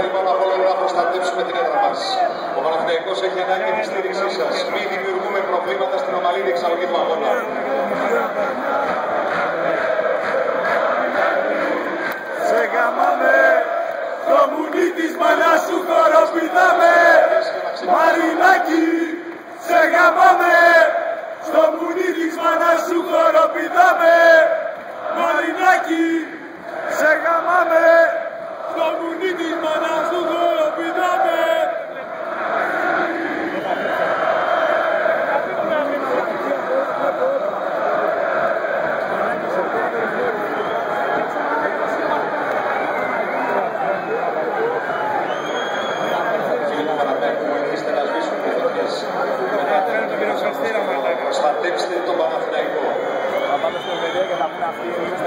πρέπει πάνω απ' όλα να προστατεύσουμε την έδρα μας. Ο Παναθηναϊκός έχει ανάγκη τη στήριξή σας. Μην δημιουργούμε προβλήματα στην ομαλή διεξαγωγή του αγώνα. Σε γαμάμε, το μουνί της μανάς σου χοροπηδάμε. Μαρινάκι, σε γαμάμε, στο μουνί της μανάς σου χοροπηδάμε. Μαρινάκι, σε γαμάμε, στο μουνί της μανάς σου χοροπηδάμε. Προστατεύστε τον Παναθηναϊκό. Θα πάμε στο video και θα πούμε αυτή.